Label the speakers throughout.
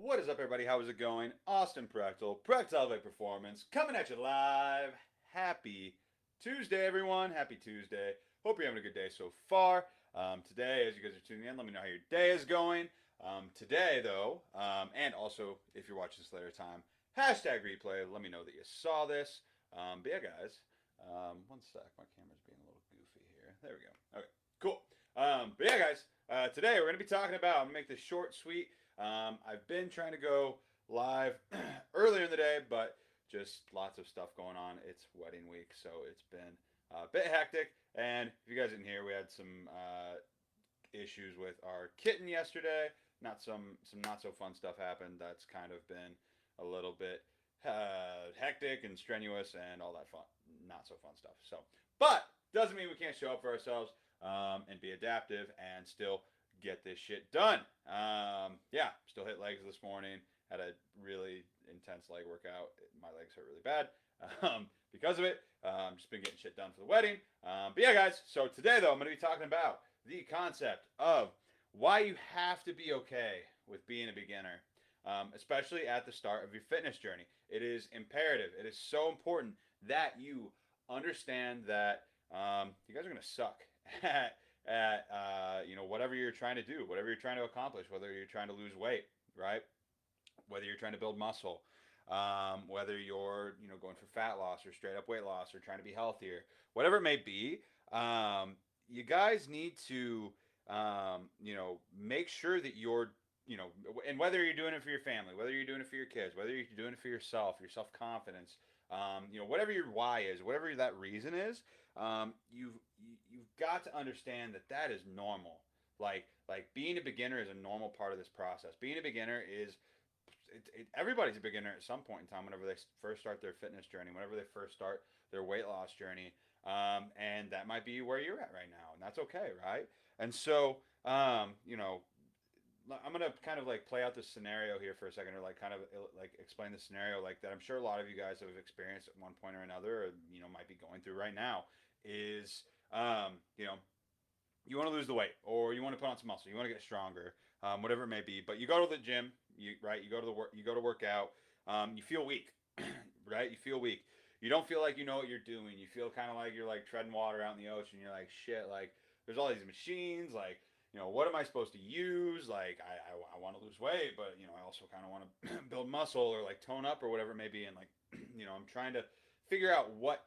Speaker 1: What is up, everybody? How is it going? Austin Practal Performance, coming at you live. Happy Tuesday, everyone. Happy Tuesday. Hope you're having a good day so far. Today, as you guys are tuning in, let me know how your day is going. Today, though, and also if you're watching this later time, hashtag replay. Let me know that you saw this. But yeah, guys, one sec. My camera's being a little goofy here. There we go. Okay, cool. But yeah, guys, today we're going to be talking about, I'm going to make this short, sweet. I've been trying to go live earlier in the day, but just lots of stuff going on. It's wedding week, so it's been a bit hectic. And if you guys didn't hear, we had some issues with our kitten yesterday. Not some not so fun stuff happened. That's kind of been a little bit hectic and strenuous and all that fun, not so fun stuff. So, but doesn't mean we can't show up for ourselves and be adaptive and still get this shit done. Yeah, still hit legs this morning. Had a really intense leg workout. My legs hurt really bad because of it. Just been getting shit done for the wedding. But yeah, guys. So today, though, I'm going to be talking about the concept of why you have to be okay with being a beginner, especially at the start of your fitness journey. It is imperative. It is so important that you understand that you guys are going to suck at whatever you're trying to do, whatever you're trying to accomplish, whether you're trying to lose weight, right? Whether you're trying to build muscle, whether you're going for fat loss or straight up weight loss or trying to be healthier, whatever it may be. You guys need to make sure that you're and whether you're doing it for your family, whether you're doing it for your kids, whether you're doing it for yourself, your self confidence, whatever your why is, whatever that reason is, you've got to understand that that is normal. Like being a beginner is a normal part of this process. Being a beginner is everybody's a beginner at some point in time whenever they first start their fitness journey, whenever they first start their weight loss journey, and that might be where you're at right now, and that's okay, right? And so I'm gonna kind of like play out this scenario here for a second, or like kind of like explain the scenario like that. I'm sure a lot of you guys have experienced at one point or another, or might be going through right now. Is you want to lose the weight, or you want to put on some muscle, you want to get stronger, whatever it may be. But you go to the gym, you go to the work, you go to work out, you feel weak, right? You feel weak. You don't feel like you know what you're doing. You feel kind of like you're like treading water out in the ocean. You're like shit. Like there's all these machines. Like what am I supposed to use? Like I want to lose weight, but I also kind of want to build muscle or like tone up or whatever it may be. And like I'm trying to figure out what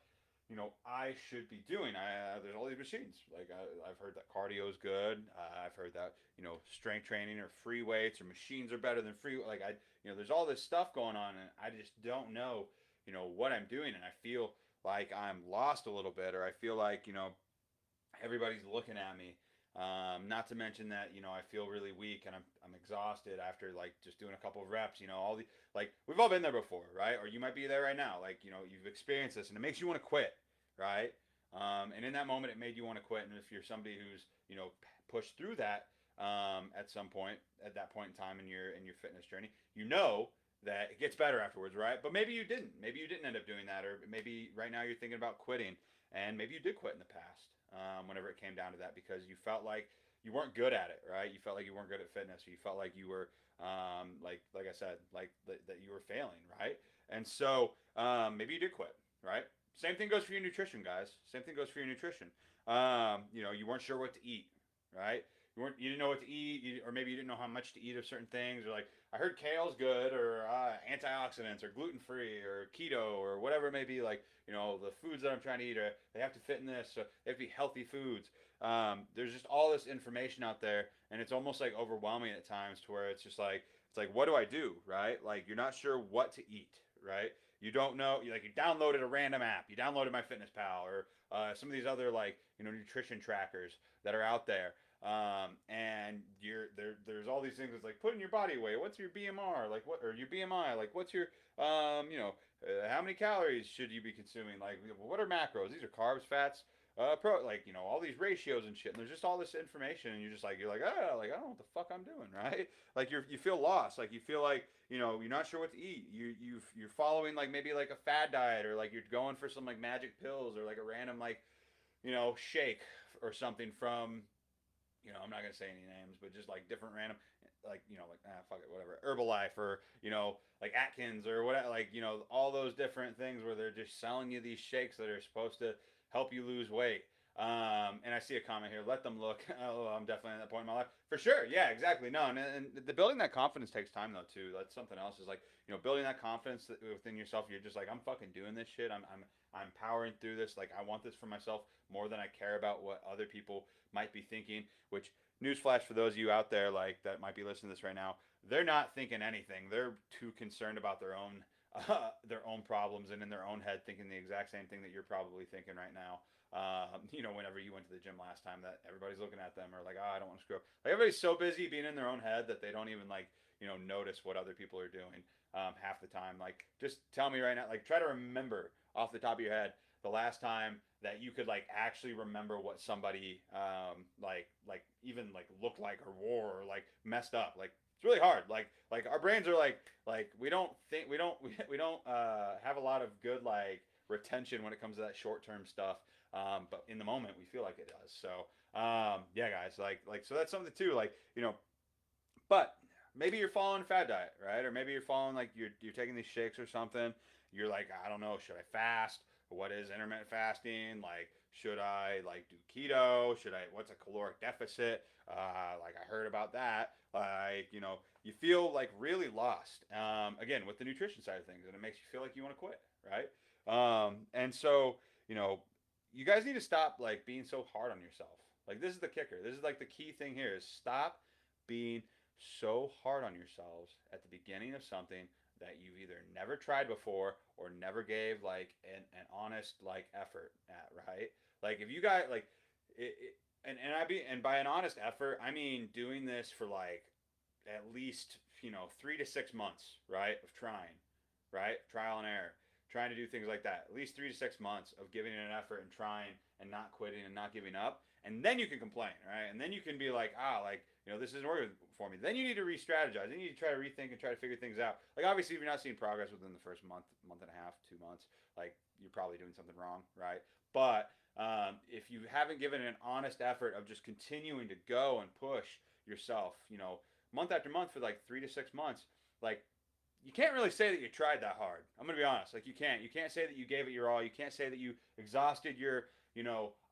Speaker 1: I should be doing. There's all these machines. Like I've heard that cardio is good. I've heard that strength training or free weights or machines are better than free. Like there's all this stuff going on, and I just don't know what I'm doing, and I feel like I'm lost a little bit, or I feel like everybody's looking at me. Not to mention that I feel really weak and I'm exhausted after like just doing a couple of reps. All the like we've all been there before, right? Or you might be there right now. Like you've experienced this and it makes you want to quit, right? And in that moment, it made you want to quit. And if you're somebody who's pushed through that at some point, at that point in time in your fitness journey, that it gets better afterwards, right? But maybe you didn't. Maybe you didn't end up doing that, or maybe right now you're thinking about quitting, and maybe you did quit in the past. Whenever it came down to that, because you felt like you weren't good at it, right? You felt like you weren't good at fitness, or you felt like you were, like I said, like that you were failing, right? And so maybe you did quit, right? Same thing goes for your nutrition, guys. Same thing goes for your nutrition. You weren't sure what to eat, right? You didn't know what to eat, or maybe you didn't know how much to eat of certain things, or like I heard kale's good, or antioxidants, or gluten free, or keto, or whatever it may be. Like the foods that I'm trying to eat, they have to fit in this, so they have to be healthy foods. There's just all this information out there, and it's almost like overwhelming at times, to where it's like what do I do, right? Like you're not sure what to eat, right? You don't know. You downloaded a random app. You downloaded MyFitnessPal or some of these other nutrition trackers that are out there. And there's all these things. It's like put in your body weight. What's your BMR? Like what, or your BMI? Like what's your how many calories should you be consuming? Like what are macros? These are carbs, fats, all these ratios and shit. And there's just all this information, and you're like oh, like I don't know what the fuck I'm doing, right? Like you feel lost. Like you feel like you're not sure what to eat. You're following like maybe like a fad diet, or like you're going for some like magic pills, or like a random like shake or something from I'm not gonna say any names, but just like different random like like fuck it, whatever, Herbalife, or like Atkins, or whatever, like all those different things where they're just selling you these shakes that are supposed to help you lose weight. And I see a comment here. Let them look. Oh, I'm definitely at that point in my life for sure. Yeah, exactly. No, and the building that confidence takes time though too. That's something else. Is like building that confidence within yourself. You're just like, I'm fucking doing this shit. I'm powering through this. Like, I want this for myself more than I care about what other people might be thinking. Which, newsflash for those of you out there like that might be listening to this right now, they're not thinking anything. They're too concerned about their own problems, and in their own head thinking the exact same thing that you're probably thinking right now. Whenever you went to the gym last time, that everybody's looking at them or like, oh, I don't want to screw up. Like, everybody's so busy being in their own head that they don't even like, notice what other people are doing half the time. Like, just tell me right now, like, try to remember off the top of your head the last time that you could like actually remember what somebody like even like looked like or wore or like messed up. Like, it's really hard. Like our brains are like we don't think we don't have a lot of good like retention when it comes to that short term stuff. But in the moment, we feel like it does. So yeah, guys, like so that's something too. Like but maybe you're following a fad diet, right? Or maybe you're following like you're taking these shakes or something. You're like, I don't know, should I fast? What is intermittent fasting? Like, should I like do keto? What's a caloric deficit? Like, I heard about that. Like, you feel like really lost. Again, with the nutrition side of things, and it makes you feel like you want to quit, right? And so, you guys need to stop like being so hard on yourself. Like, this is the kicker. This is like the key thing here is stop being so hard on yourselves at the beginning of something that you've either never tried before or never gave like an honest like effort at, right? Like, if you got like and by an honest effort, I mean doing this for like at least 3 to 6 months, right, of trying, right, trial and error, trying to do things like that. At least 3 to 6 months of giving it an effort and trying and not quitting and not giving up, and then you can complain, right? And then you can be like, like, this isn't working for me. Then you need to re-strategize. Then you need to try to rethink and try to figure things out. Like, obviously, if you're not seeing progress within the first month and a half, 2 months, like, you're probably doing something wrong, right? But if you haven't given an honest effort of just continuing to go and push yourself, month after month for like 3 to 6 months, like, you can't really say that you tried that hard. I'm gonna be honest. Like, you can't. You can't say that you gave it your all. You can't say that you exhausted your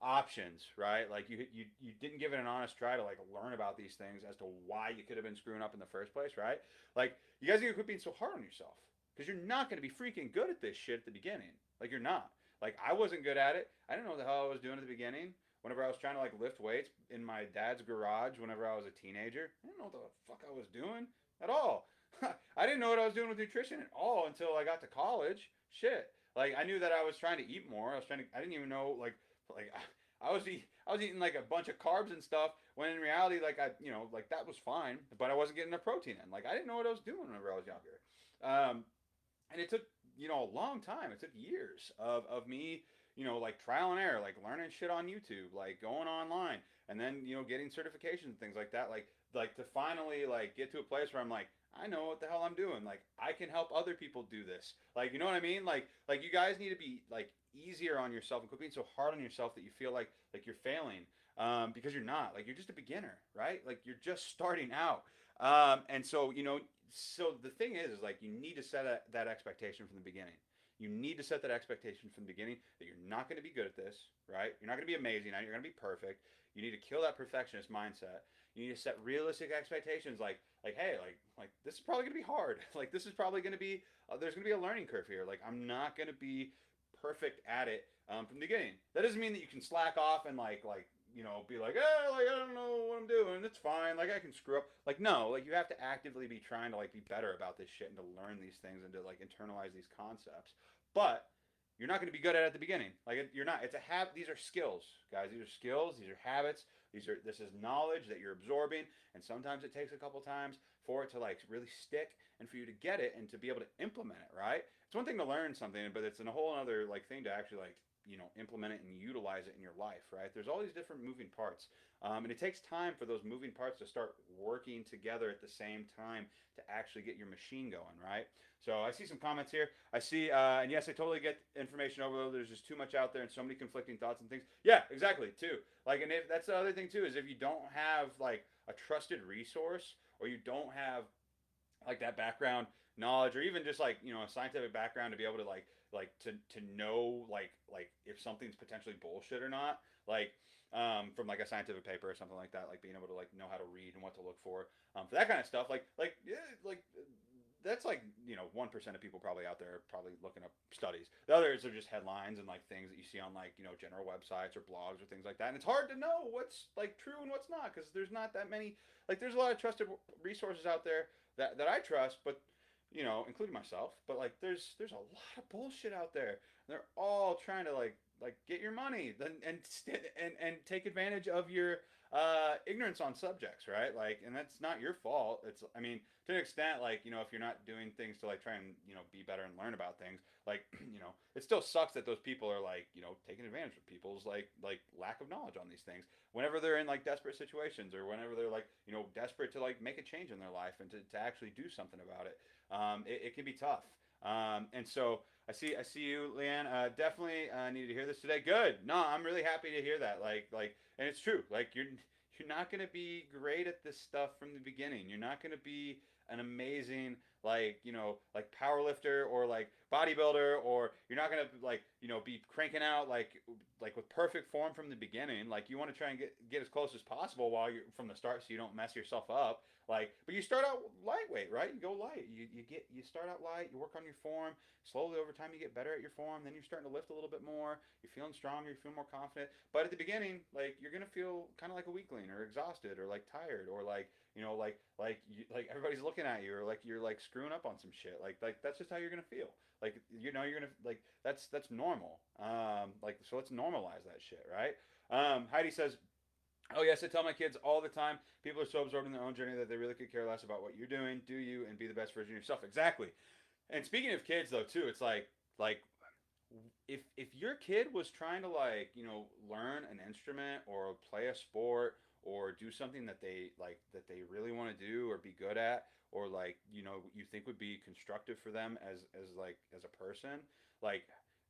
Speaker 1: options, right? Like, you didn't give it an honest try to like learn about these things as to why you could have been screwing up in the first place, right? Like, you guys need to quit being so hard on yourself, because you're not going to be freaking good at this shit at the beginning. Like, you're not. Like, I wasn't good at it. I didn't know what the hell I was doing at the beginning. Whenever I was trying to like lift weights in my dad's garage whenever I was a teenager, I didn't know what the fuck I was doing at all. I didn't know what I was doing with nutrition at all until I got to college. Shit. Like, I knew that I was trying to eat more. I didn't even know like I was eating like a bunch of carbs and stuff, when in reality, like, like, that was fine, but I wasn't getting enough protein in. Like, I didn't know what I was doing whenever I was younger. And it took a long time. It took years of me, like, trial and error, like learning shit on YouTube, like going online, and then getting certifications and things like that, like to finally like get to a place where I'm like, I know what the hell I'm doing. Like, I can help other people do this. Like, you know what I mean? Like you guys need to be like easier on yourself and quit being so hard on yourself that you feel like you're failing, because you're not. Like, you're just a beginner, right? Like, you're just starting out. And so so the thing is like, you need to set that expectation from the beginning. You need to set that expectation from the beginning that you're not going to be good at this, right? You're not going to be amazing. You're going to be perfect. You need to kill that perfectionist mindset. You need to set realistic expectations, like, hey, like this is probably going to be hard. Like, this is probably going to be there's going to be a learning curve here. Like, I'm not going to be perfect at it from the beginning. That doesn't mean that you can slack off and like be like, like, I don't know what I'm doing. It's fine. Like, I can screw up. Like, no. Like, you have to actively be trying to like be better about this shit and to learn these things and to like internalize these concepts. But you're not going to be good at it at the beginning. Like, you're not. It's a habit. These are skills, guys. These are skills. These are habits. This is knowledge that you're absorbing, and sometimes it takes a couple times for it to like really stick and for you to get it and to be able to implement it, right? It's one thing to learn something, but it's a whole other like thing to actually like implement it and utilize it in your life, right? There's all these different moving parts, and it takes time for those moving parts to start working together at the same time to actually get your machine going, right? So I see some comments here. I see, and yes, I totally get information overload. There's just too much out there and so many conflicting thoughts and things. Yeah, exactly, too. Like, and that's the other thing too, is if you don't have like a trusted resource or you don't have like that background knowledge, or even just like a scientific background to be able to to know if something's potentially bullshit or not, like from like a scientific paper or something like that, like being able to like know how to read and what to look for that kind of stuff, yeah, like that's like 1% of people probably out there probably looking up studies. The others are just headlines and like things that you see on like general websites or blogs or things like that, and it's hard to know what's like true and what's not, because there's not that many, like there's a lot of trusted resources out there that I trust, but including myself, but like there's a lot of bullshit out there. They're all trying to get your money and take advantage of your ignorance on subjects, right? Like, and that's not your fault. It's, I mean, to an extent, like if you're not doing things to like try and be better and learn about things, like it still sucks that those people are like taking advantage of people's like lack of knowledge on these things whenever they're in like desperate situations, or whenever they're like desperate to like make a change in their life and to actually do something about it. It can be tough. And so I see you, Leanne. Definitely needed to hear this today. Good. No, I'm really happy to hear that. And it's true. Like you're not gonna be great at this stuff from the beginning. You're not gonna be an amazing like power lifter or like bodybuilder, or you're not gonna be cranking out like with perfect form from the beginning. Like you want to try and get as close as possible while you're from the start, so you don't mess yourself up. But you start out lightweight, right? You go light. You start out light. You work on your form. Slowly over time, you get better at your form. Then you're starting to lift a little bit more. You're feeling stronger. You feel more confident. But at the beginning, like you're gonna feel kind of like a weakling or exhausted or like tired, or like everybody's looking at you, or like you're like screwing up on some shit. Like that's just how you're gonna feel. Like you're gonna like that's normal. So let's normalize that shit, right? Heidi says, "Oh yes, I tell my kids all the time. People are so absorbed in their own journey that they really could care less about what you're doing. Do you and be the best version of yourself." Exactly. And speaking of kids though too, it's like if your kid was trying to learn an instrument or play a sport or do something that they really want to do or be good at, or you think would be constructive for them as a person, like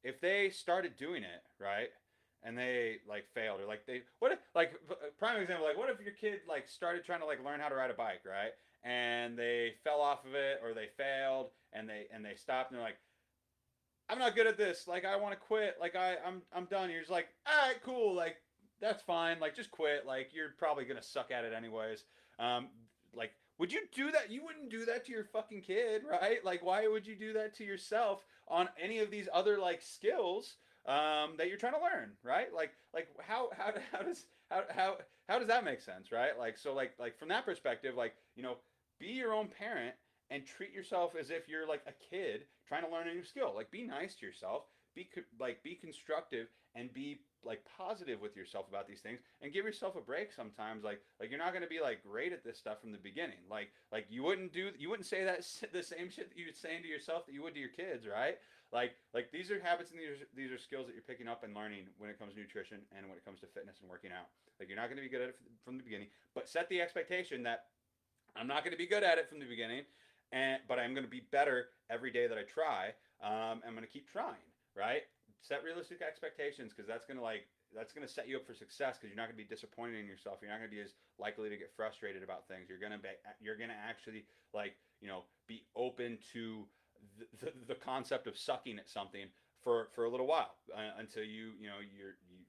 Speaker 1: if they started doing it right and they like failed, or like they what if, like prime example, like what if your kid like started trying to like learn how to ride a bike, right, and they fell off of it, or they failed and they stopped, and they're like, I'm not good at this. Like I want to quit. Like I'm done. You're just like, all right, cool. Like that's fine. Like just quit. Like you're probably gonna suck at it anyways. Um, like would you do that? You wouldn't do that to your fucking kid, right? Like why would you do that to yourself on any of these other like skills that you're trying to learn, right? Like how does that make sense, right? Like so like from that perspective, like be your own parent and treat yourself as if you're like a kid trying to learn a new skill. Like be nice to yourself, be constructive, and be like positive with yourself about these things, and give yourself a break sometimes. Like you're not going to be like great at this stuff from the beginning. Like you wouldn't say that the same shit that you're saying to yourself that you would to your kids, right? Like these are habits, and these are skills that you're picking up and learning when it comes to nutrition and when it comes to fitness and working out. Like you're not going to be good at it from the beginning, but set the expectation that I'm not going to be good at it from the beginning, but I'm going to be better every day that I try. I'm going to keep trying, right? Set realistic expectations, because that's going to set you up for success, because you're not going to be disappointed in yourself. You're not going to be as likely to get frustrated about things. You're going to actually be open to the concept of sucking at something for a little while, until you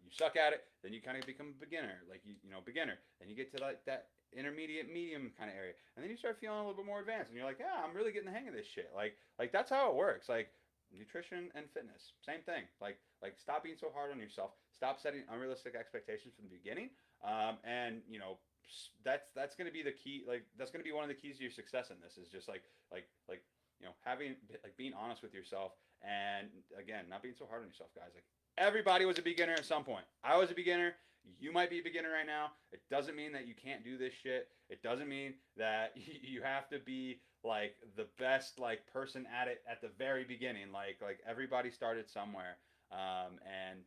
Speaker 1: suck at it, then you kind of become a beginner, like beginner, then you get to like that intermediate medium kind of area, and then you start feeling a little bit more advanced, and you're like, yeah, I'm really getting the hang of this shit. Like that's how it works. Like nutrition and fitness, same thing. Like stop being so hard on yourself, stop setting unrealistic expectations from the beginning, and that's going to be the key. Like that's going to be one of the keys to your success in this, is just like having like being honest with yourself, and again, not being so hard on yourself, guys. Like everybody was a beginner at some point. I was a beginner. You might be a beginner right now. It doesn't mean that you can't do this shit. It doesn't mean that you have to be like the best like person at it at the very beginning. Like everybody started somewhere. And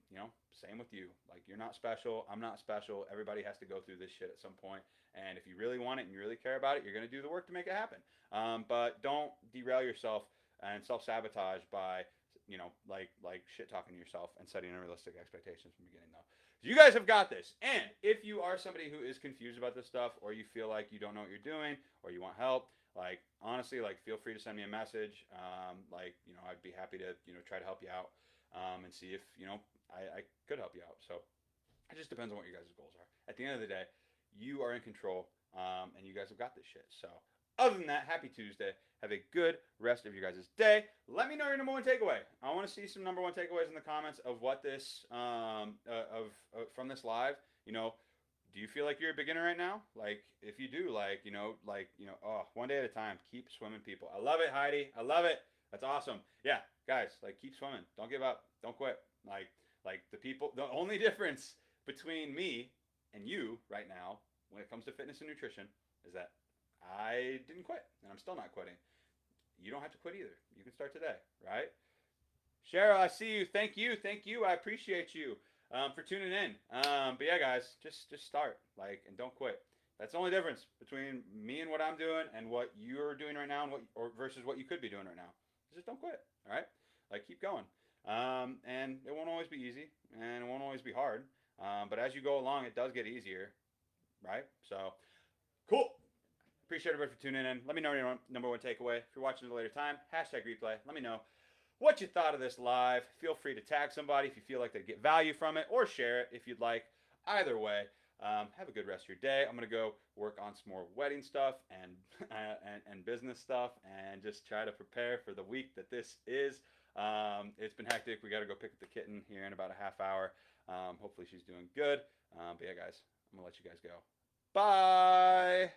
Speaker 1: same with you. Like you're not special. I'm not special. Everybody has to go through this shit at some point. And if you really want it and you really care about it, you're gonna do the work to make it happen. But don't derail yourself and self sabotage by like shit talking yourself and setting unrealistic expectations from the beginning though. You guys have got this. And if you are somebody who is confused about this stuff, or you feel like you don't know what you're doing, or you want help, like honestly, like feel free to send me a message. Like I'd be happy to try to help you out, and see if I could help you out. So it just depends on what your guys' goals are. At the end of the day, you are in control, and you guys have got this shit. So, other than that, happy Tuesday. Have a good rest of your guys' day. Let me know your number one takeaway. I want to see some number one takeaways in the comments of what this from this live. Do you feel like you're a beginner right now? Like, if you do, oh, one day at a time. Keep swimming, people. I love it, Heidi. I love it. That's awesome. Yeah, guys, like keep swimming. Don't give up. Don't quit. Like the people. The only difference between me and you right now when it comes to fitness and nutrition is that I didn't quit and I'm still not quitting. You don't have to quit either. You can start today, right? Cheryl, I see you. Thank you. Thank you. I appreciate you for tuning in. But yeah, guys, just start and don't quit. That's the only difference between me and what I'm doing and what you're doing right now and versus what you could be doing right now. Just don't quit. All right, keep going. And it won't always be easy and it won't always be hard. But as you go along, it does get easier, right? So cool. Appreciate everybody for tuning in. Let me know your number one takeaway. If you're watching at a later time, hashtag replay. Let me know what you thought of this live. Feel free to tag somebody if you feel like they get value from it, or share it if you'd like. Either way, have a good rest of your day. I'm gonna go work on some more wedding stuff and and business stuff, and just try to prepare for the week that this is. It's been hectic. We got to go pick up the kitten here in about a half hour. Hopefully she's doing good. But yeah, guys, I'm gonna let you guys go. Bye.